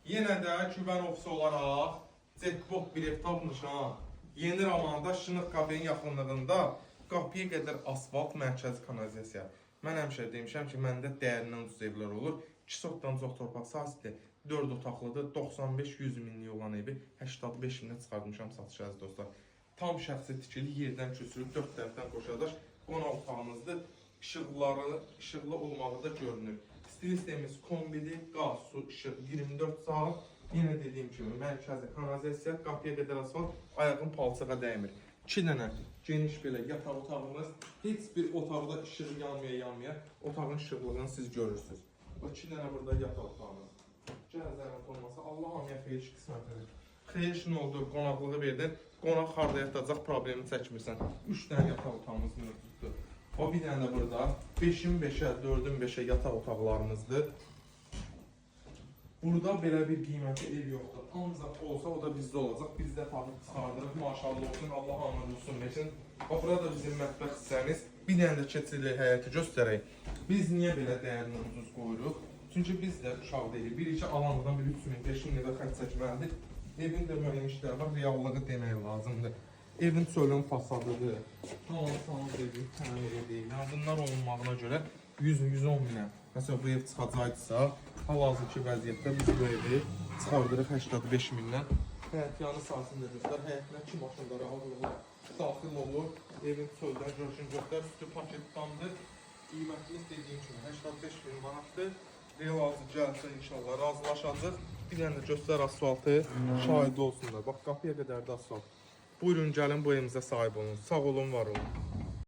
Yenə də güvən ofisi olaraq Jackpot bilet tapmışam. Yeni Ramanda Şınıq kafenin yaxınlığında qapıya qədər asfalt mərkəzi kanalizasiya. Mən həmişə demişəm ki, məndə dəyərindən ucuz evlər olur. 2 sotdan çox torpaq sahəsidir. 4 otaqlıdır. 95-100 minlik olan evi 85 mindən çıxartmışam satışa əziz dostlar. Tam şəxsi tikili yerdən köçürüb 4 tərəfdən qoşadaş qonaq otağımızdır. İşıqlı olmağı da görünür. Stil sistemimiz kombili, qaz, su, işıq 24 saat. Yenə dediyim kimi mərkəzi kanalizasiya, qapıya qədər asfalt, ayağın palçığa dəymir. 2 dənə geniş belə yataq otağımız, heç bir otaqda işığı yanmaya, otağın işıqlığını siz görürsünüz. 2 dənə burada yataq otağımız. Gəl zəhmət olmasa, Allah hamıya xeyir qismət edir. Xeyir işin oldu, qonaqlığı verdin, qonaq harda yatacaq problemi çəkmirsən. 3 dənə yataq otağımız mövcuddur. O bir dənə də burada 5-in 5-ə, 4-ün 5-ə yataq otaqlarımızdır. Burada belə bir qiymətli ev yoxdur. Ancaq olsa o da bizdə olacaq. Biz də tapıb çıxardırıq. Maşallah olsun, Allah hamd olsun desin. Burada da bizim mətbəx hissəmiz. Bir dənə də keçirik həyəti göstərək. Biz niyə belə dəyərini ucuz qoyuruq? Çünki biz də uşaq deyilik. Bir iki alandan bir 3000-5000 lira xərc çəkməlidir. Evin də müəyyən işləri var, reallığı demək lazımdır. Evin çölün fasadıdır. Tamam dedik, təmir edik. Bunlar olunmağına görə 100-110 minə. Məsələn, bu ev çıxacaqdırsa, hal-hazırki vəziyyətdə biz bu evi çıxardırıq 85 mindən. Həyətyanı sahəsində göstər, həyətinə 2 maşında rahatlıqla daxil olur. Evin çöldən görüşün göstər, üstü paketdandır. Qiymətimiz dediyim kimi 85 min manatdır. Real azı gəlsə inşallah razılaşacaq. Bir dənə də göstər asfaltı, şahid olsunlar. Bax, qapıya qədər də asfalt. Buyurun, gəlin bu evimizə sahib olun. Sağ olun, var olun.